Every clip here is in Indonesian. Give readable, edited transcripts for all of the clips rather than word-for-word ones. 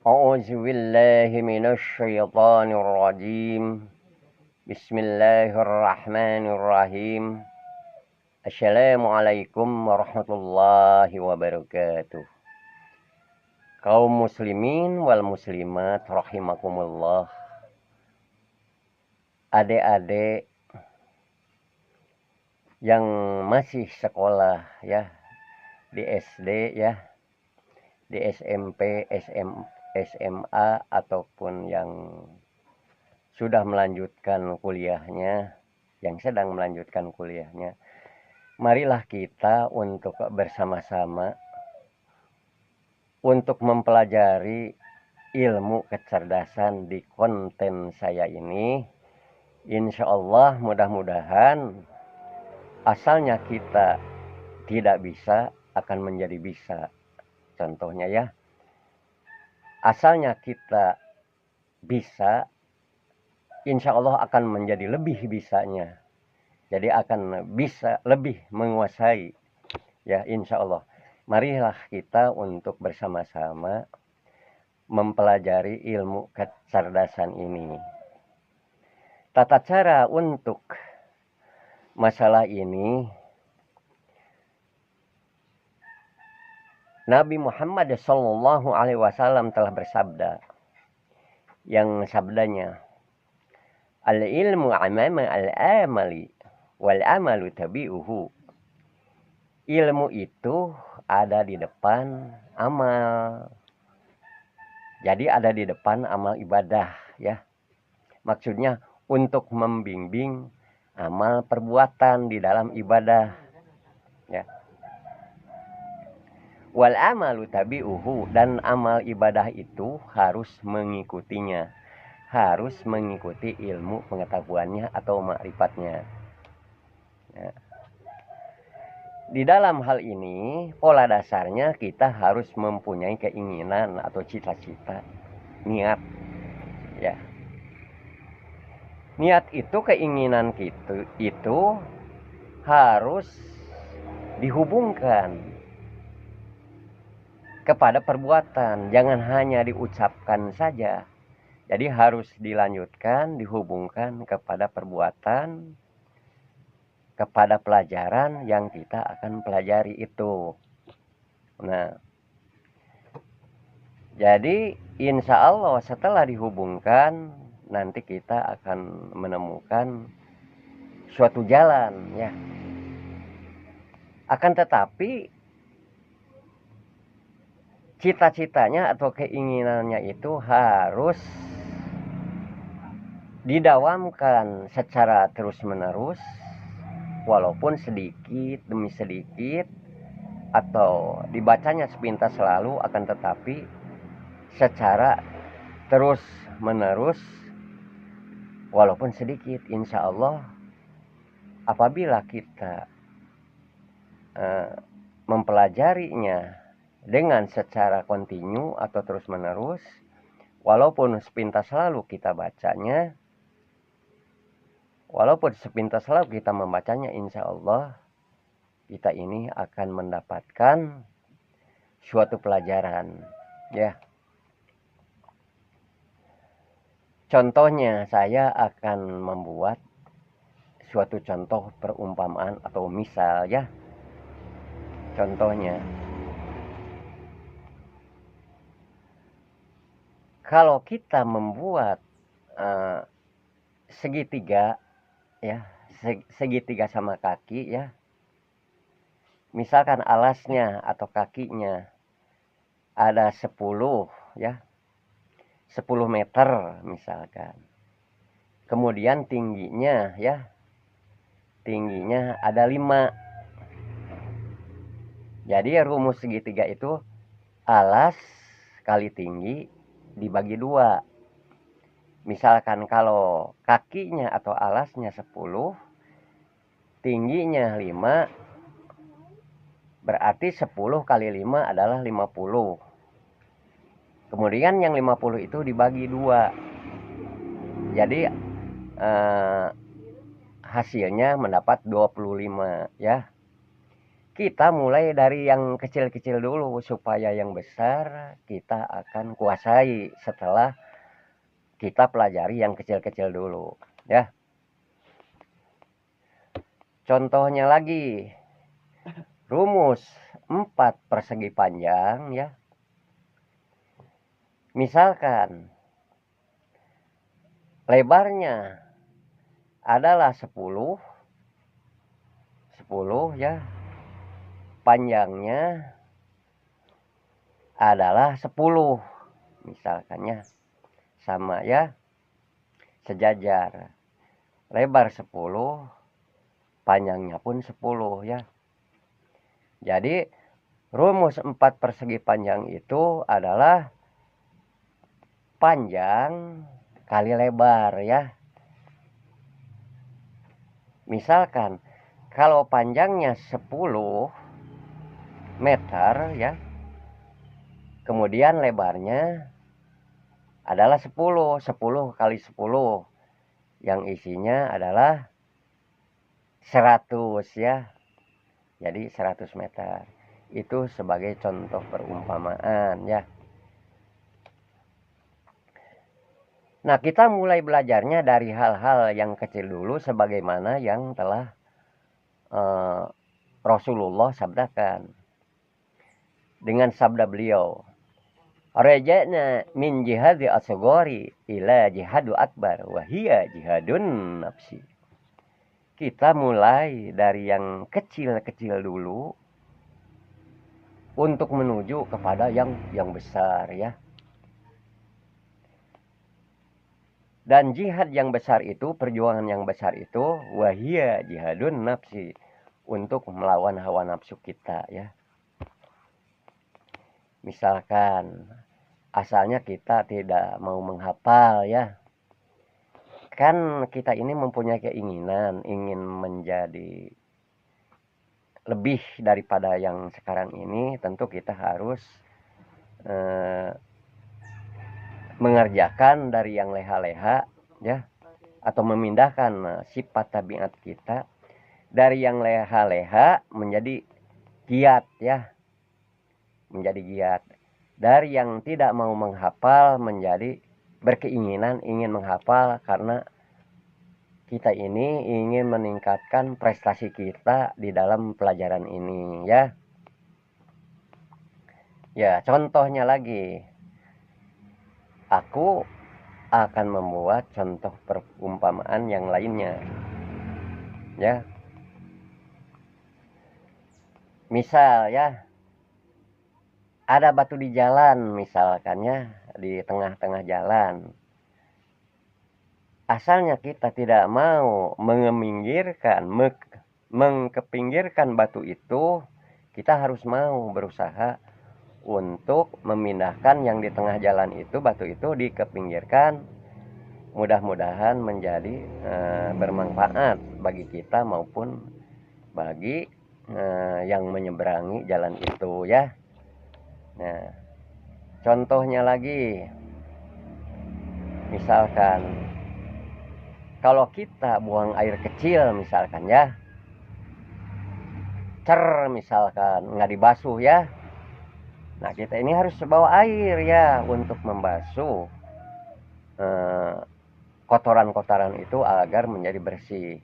أعوذ بالله من الشيطان الرجيم بسم الله الرحمن الرحيم Assalamualaikum warahmatullahi wabarakatuh. Kaum muslimin wal muslimat rahimakumullah. Adik-adik yang masih sekolah ya, di SD ya, di SMP, SMA ataupun yang sudah melanjutkan kuliahnya, yang sedang melanjutkan kuliahnya. Marilah kita untuk bersama-sama untuk mempelajari ilmu kecerdasan di konten saya ini. Insya Allah mudah-mudahan asalnya kita tidak bisa akan menjadi bisa. Contohnya ya, asalnya kita bisa, insya Allah akan menjadi lebih bisanya. Jadi akan bisa lebih menguasai ya insya Allah. Marilah kita untuk bersama-sama mempelajari ilmu kecerdasan ini. Tata cara untuk masalah ini, Nabi Muhammad SAW telah bersabda, yang sabdanya, al-ilmu amama al-amali wal amalu tabi'uhu. Ilmu itu ada di depan amal. Jadi ada di depan amal ibadah ya. Maksudnya untuk membimbing amal perbuatan di dalam ibadah ya. Wal amalu tabi'uhu, dan amal ibadah itu harus mengikutinya. Harus mengikuti ilmu pengetahuannya atau ma'rifatnya. Ya. Di dalam hal ini, pola dasarnya kita harus mempunyai keinginan atau cita-cita, niat. Ya. Niat itu, keinginan kita itu harus dihubungkan kepada perbuatan, jangan hanya diucapkan saja. Jadi harus dilanjutkan, dihubungkan kepada perbuatan, kepada pelajaran yang kita akan pelajari itu. Nah, jadi insya Allah setelah dihubungkan, nanti kita akan menemukan suatu jalan ya. Akan tetapi cita-citanya atau keinginannya itu harus didawamkan secara terus-menerus, walaupun sedikit demi sedikit atau dibacanya sepintas selalu, akan tetapi secara terus-menerus walaupun sedikit, insya Allah apabila kita mempelajarinya dengan secara kontinu atau terus-menerus, walaupun sepintas selalu kita bacanya, walaupun sepintas selalu kita membacanya, insya Allah kita ini akan mendapatkan suatu pelajaran ya. Contohnya, saya akan membuat suatu contoh perumpamaan atau misal ya. Contohnya, kalau kita membuat segitiga ya, segitiga sama kaki ya. Misalkan alasnya atau kakinya ada 10 ya. 10 meter misalkan. Kemudian tingginya ya. Tingginya ada 5. Jadi rumus segitiga itu alas kali tinggi dibagi 2. Misalkan kalau kakinya atau alasnya 10, tingginya 5, berarti 10 kali 5 adalah 50. Kemudian yang 50 itu dibagi 2. Jadi hasilnya mendapat 25 ya. kita mulai dari yang kecil-kecil dulu supaya yang besar kita akan kuasai setelah kita pelajari yang kecil-kecil dulu ya. Contohnya lagi rumus 4 persegi panjang ya. Misalkan lebarnya adalah 10 ya. Panjangnya adalah 10 misalkannya, sama ya, sejajar. Lebar 10, panjangnya pun 10 ya. Jadi rumus 4 persegi panjang itu adalah panjang kali lebar ya. Misalkan kalau panjangnya 10 meter ya, kemudian lebarnya adalah 10 kali 10 yang isinya adalah 100 ya. Jadi 100 meter. Itu sebagai contoh perumpamaan ya. Nah, kita mulai belajarnya dari hal-hal yang kecil dulu sebagaimana yang telah Rasulullah sabdakan. Dengan sabda beliau, raja'na min jihadi asghari ila jihadu akbar wa hiya jihadun nafsi. Kita mulai dari yang kecil-kecil dulu untuk menuju kepada yang besar ya. Dan jihad yang besar itu, perjuangan yang besar itu, wahia jihadun nafsi, untuk melawan hawa nafsu kita ya. Misalkan asalnya kita tidak mau menghafal ya. Kan kita ini mempunyai keinginan ingin menjadi lebih daripada yang sekarang ini, tentu kita harus mengerjakan dari yang leha-leha ya, atau memindahkan sifat tabiat kita dari yang leha-leha menjadi giat ya, menjadi giat. Dari yang tidak mau menghafal menjadi berkeinginan ingin menghafal, karena kita ini ingin meningkatkan prestasi kita di dalam pelajaran ini ya. Ya, contohnya lagi, aku akan membuat contoh perumpamaan yang lainnya ya. Misal ya, ada batu di jalan misalkannya, di tengah-tengah jalan. Asalnya kita tidak mau mengkepinggirkan batu itu, kita harus mau berusaha untuk memindahkan yang di tengah jalan itu, batu itu dikepinggirkan. Mudah-mudahan menjadi bermanfaat bagi kita maupun bagi yang menyeberangi jalan itu ya. Nah, contohnya lagi, misalkan kalau kita buang air kecil misalkan ya, misalkan nggak dibasuh ya. Nah, kita ini harus bawa air ya untuk membasuh kotoran-kotoran itu agar menjadi bersih.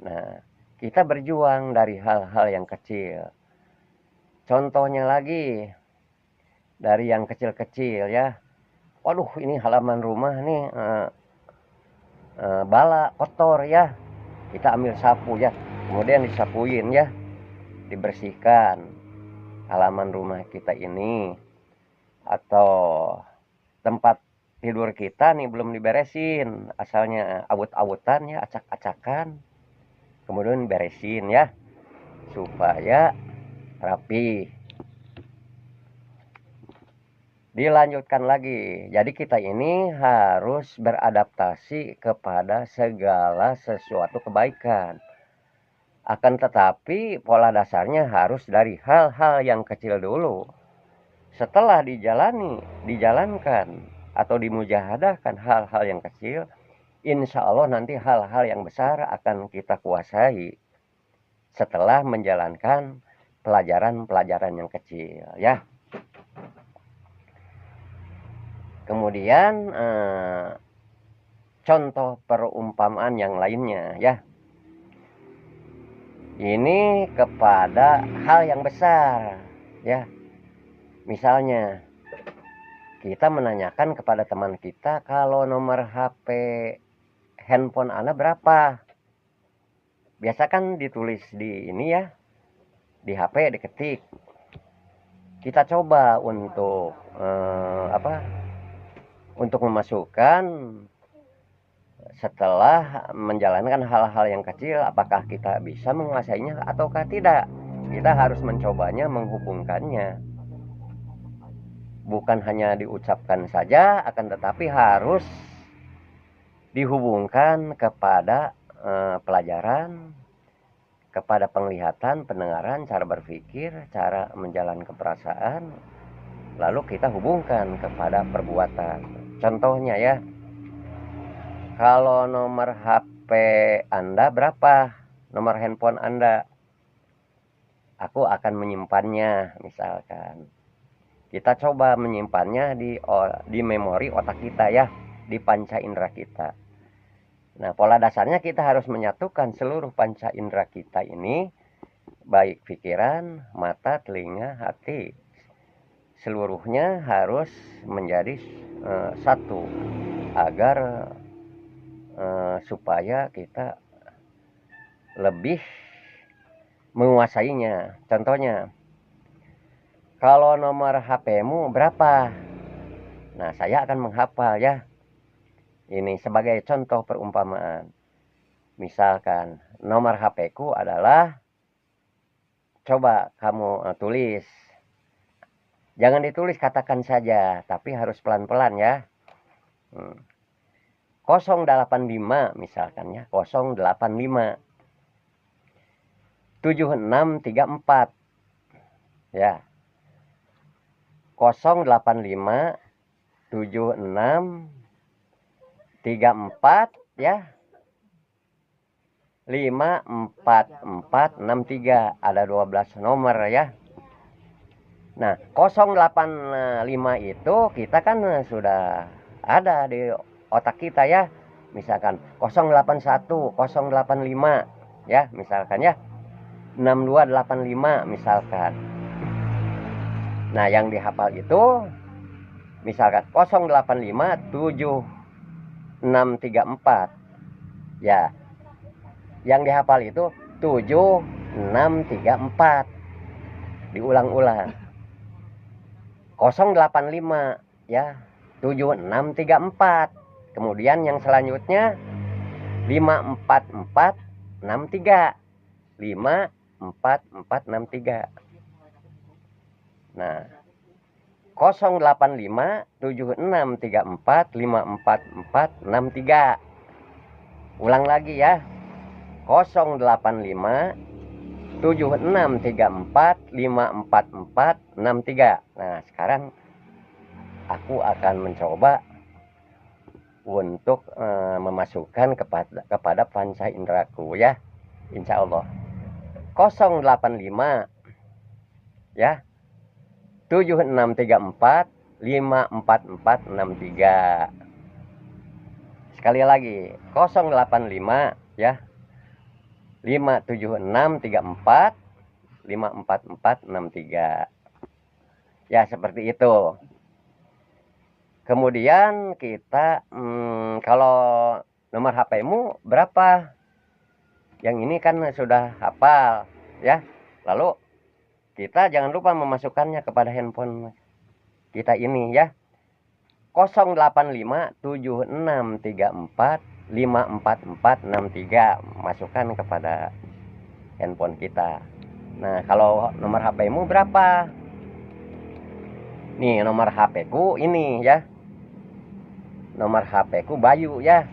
Nah, kita berjuang dari hal-hal yang kecil. Contohnya lagi, dari yang kecil-kecil ya. Waduh, ini halaman rumah nih bala kotor ya. Kita ambil sapu ya, kemudian disapuin ya, dibersihkan halaman rumah kita ini. Atau tempat tidur kita nih belum diberesin, asalnya awut-awutan ya, acak-acakan, kemudian beresin ya supaya rapi. Dilanjutkan lagi, jadi kita ini harus beradaptasi kepada segala sesuatu kebaikan. Akan tetapi pola dasarnya harus dari hal-hal yang kecil dulu. Setelah dijalankan atau dimujahadahkan hal-hal yang kecil, insya Allah nanti hal-hal yang besar akan kita kuasai setelah menjalankan pelajaran-pelajaran yang kecil ya. Kemudian contoh perumpamaan yang lainnya ya. Ini kepada hal yang besar ya. Misalnya kita menanyakan kepada teman kita, kalau nomor HP handphone Anda berapa? Biasa kan ditulis di ini ya, di HP diketik. Kita coba untuk untuk memasukkan setelah menjalankan hal-hal yang kecil, apakah kita bisa menguasainya ataukah tidak. Kita harus mencobanya, menghubungkannya. Bukan hanya diucapkan saja, akan tetapi harus dihubungkan kepada pelajaran, kepada penglihatan, pendengaran, cara berpikir, cara menjalankan perasaan, lalu kita hubungkan kepada perbuatan. Contohnya ya, kalau nomor HP Anda berapa? Nomor handphone Anda. Aku akan menyimpannya, misalkan. Kita coba menyimpannya di memori otak kita ya, di panca indera kita. Nah, pola dasarnya kita harus menyatukan seluruh panca indera kita ini, baik pikiran, mata, telinga, hati. Seluruhnya harus menjadi satu agar supaya kita lebih menguasainya. Contohnya, kalau nomor HP-mu berapa? Nah, saya akan menghafal ya. Ini sebagai contoh perumpamaan. Misalkan nomor HP-ku adalah, coba kamu tulis. Jangan ditulis, katakan saja, tapi harus pelan-pelan ya. 085 misalkan ya, 085 7634 ya, 085 7634 ya, 54463. Ada 12 nomor ya. Nah, 085 itu kita kan sudah ada di otak kita ya. Misalkan 081, 085 ya, misalkan ya. 6285 misalkan. Nah, yang dihafal itu misalkan 085 7634 ya. Yang dihafal itu 7634. Diulang-ulang. 085 ya, 7634. Kemudian yang selanjutnya 54463. 54463. Nah, 085 7634 54463. Ulang lagi ya. 085 7634 54463. Nah, sekarang aku akan mencoba untuk memasukkan kepada panca inderaku ya. Insya Allah. 085 ya, 7634 54463. Sekali lagi, 085 ya, 57634 54463. Ya, seperti itu. Kemudian kita kalau nomor HP-mu berapa? Yang ini kan sudah hafal ya. Lalu kita jangan lupa memasukkannya kepada handphone kita ini ya. 085 7634 54463. Masukkan kepada handphone kita. Nah, kalau nomor HP-mu berapa? Nih, nomor HP-ku ini ya. Nomor HP-ku Bayu ya.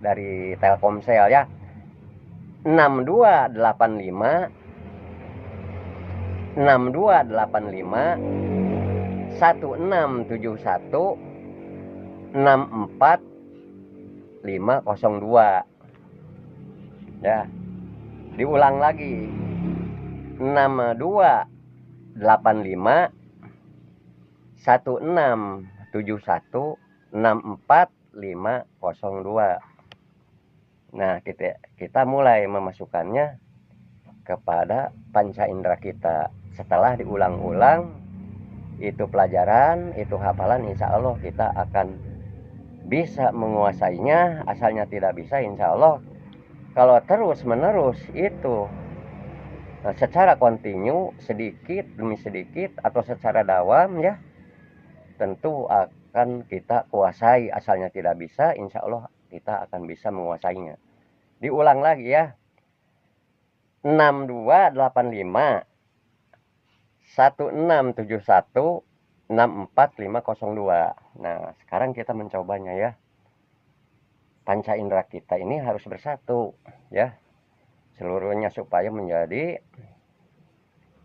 Dari Telkomsel ya. 6285 1671 64502 ya. Diulang lagi, 6285 1671 64502. Nah, kita mulai memasukkannya kepada panca indera kita. Setelah diulang-ulang itu pelajaran, itu hafalan, insya Allah kita akan bisa menguasainya. Asalnya tidak bisa, insya Allah kalau terus menerus itu secara kontinu, sedikit demi sedikit atau secara dawam, ya tentu akan kita kuasai. Asalnya tidak bisa, insya Allah kita akan bisa menguasainya. Diulang lagi ya. 6285 1671 64502. Nah, sekarang kita mencobanya ya. Panca indera kita ini harus bersatu ya. Seluruhnya supaya menjadi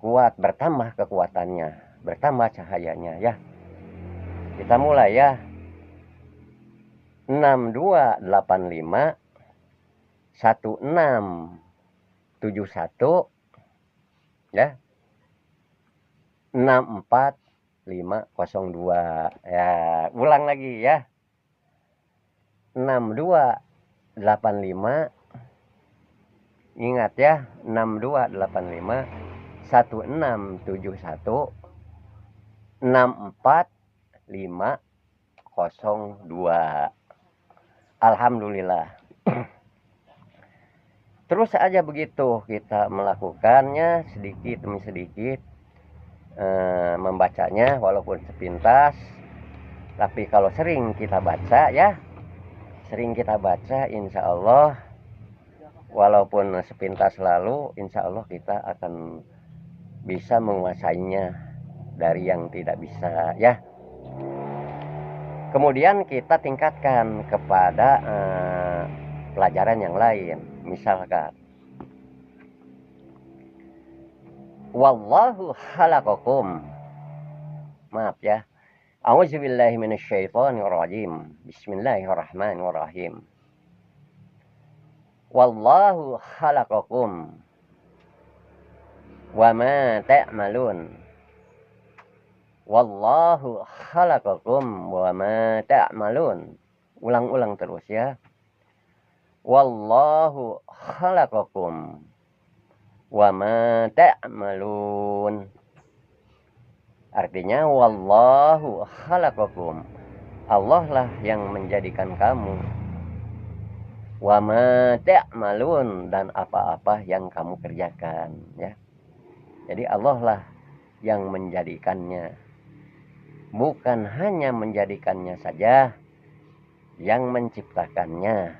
kuat, bertambah kekuatannya, bertambah cahayanya ya. Kita mulai ya. 6285 1671 ya. 64502 ya. Ulang lagi ya. 6285, ingat ya, 6285 1671 64502. Alhamdulillah. Terus aja begitu kita melakukannya sedikit demi sedikit, membacanya walaupun sepintas. Tapi kalau sering kita baca ya, sering kita baca, insya Allah walaupun sepintas lalu, insya Allah kita akan bisa menguasainya dari yang tidak bisa ya. Kemudian kita tingkatkan kepada pelajaran yang lain. Misalkan wallahu khalaqakum. Maaf ya. A'udzubillahi minasyaitonirrajim. Bismillahirrahmanirrahim. Wallahu khalaqakum wa ma ta'malun. Wallahu khalaqakum wa ma ta'malun. Ulang-ulang terus ya. Wallahu khalaqakum wa ma ta'malun. Artinya wallahu khalaqakum, Allah lah yang menjadikan kamu. Wa ma ta'malun, dan apa-apa yang kamu kerjakan ya. Jadi Allah lah yang menjadikannya. Bukan hanya menjadikannya saja, yang menciptakannya,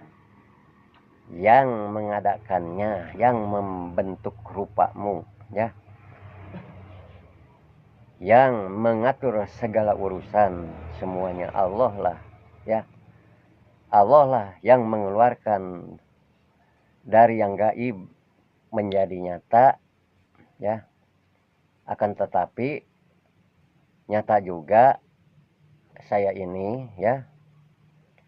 yang mengadakannya, yang membentuk rupamu ya, yang mengatur segala urusan, semuanya Allah lah ya. Allah lah yang mengeluarkan dari yang gaib menjadi nyata ya. Akan tetapi nyata juga saya ini ya,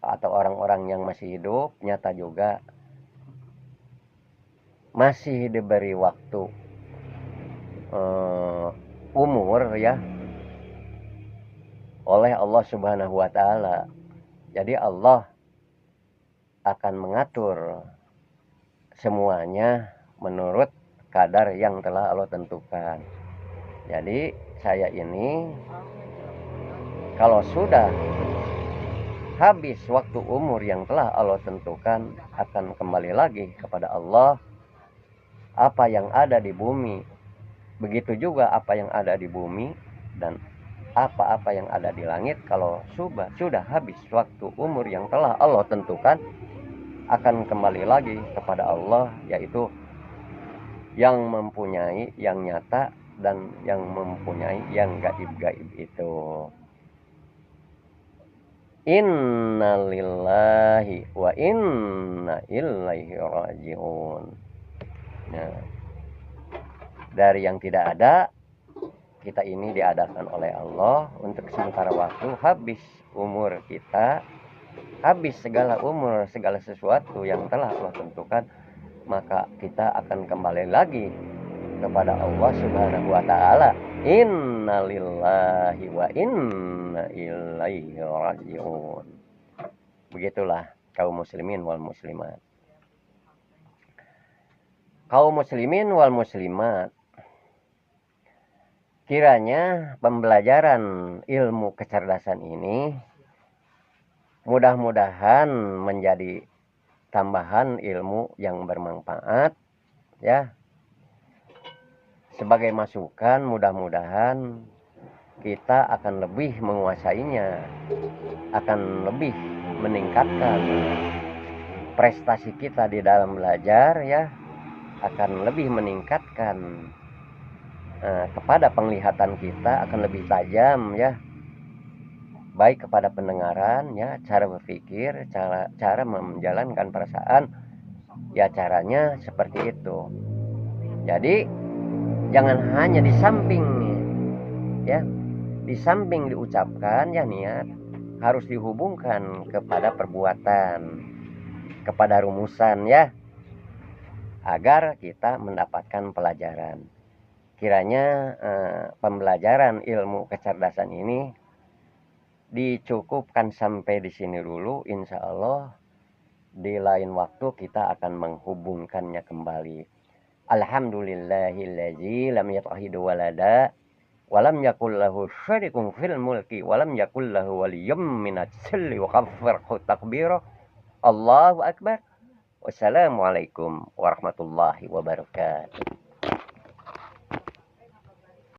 atau orang-orang yang masih hidup, nyata juga masih diberi waktu umur ya oleh Allah Subhanahu wa taala. Jadi Allah akan mengatur semuanya menurut kadar yang telah Allah tentukan. Jadi saya ini kalau sudah habis waktu umur yang telah Allah tentukan, akan kembali lagi kepada Allah. Apa yang ada di bumi, begitu juga apa yang ada di bumi dan apa-apa yang ada di langit, kalau sudah habis waktu umur yang telah Allah tentukan, akan kembali lagi kepada Allah, yaitu yang mempunyai yang nyata dan yang mempunyai yang gaib-gaib itu. Inna lillahi wa inna ilaihi raji'un. Nah, dari yang tidak ada, kita ini diadakan oleh Allah untuk sementara waktu. Habis umur kita, habis segala umur, segala sesuatu yang telah Allah tentukan, maka kita akan kembali lagi kepada Allah Subhanahu wa taala. Innalillahi wa inna ilaihi rajiun. Begitulah kaum muslimin wal muslimat. Kaum muslimin wal muslimat, kiranya pembelajaran ilmu kecerdasan ini mudah-mudahan menjadi tambahan ilmu yang bermanfaat ya. Sebagai masukan, mudah-mudahan kita akan lebih menguasainya, akan lebih meningkatkan prestasi kita di dalam belajar ya, akan lebih meningkatkan kepada penglihatan kita, akan lebih tajam ya, baik kepada pendengaran ya, cara berpikir, cara menjalankan perasaan ya, caranya seperti itu. Jadi jangan hanya di samping ya, di samping diucapkan ya niat, harus dihubungkan kepada perbuatan, kepada rumusan ya, agar kita mendapatkan pelajaran. Kiranya pembelajaran ilmu kecerdasan ini dicukupkan sampai di sini dulu. Insya Allah di lain waktu kita akan menghubungkannya kembali. Alhamdulillahillazi lam yattakhidhu walada walam yakul lahu syarikun fil mulki walam yakul lahu waliyyun minadh dhilli wa kaffirhu takbira. Allahu akbar. Wassalamualaikum warahmatullahi wabarakatuh.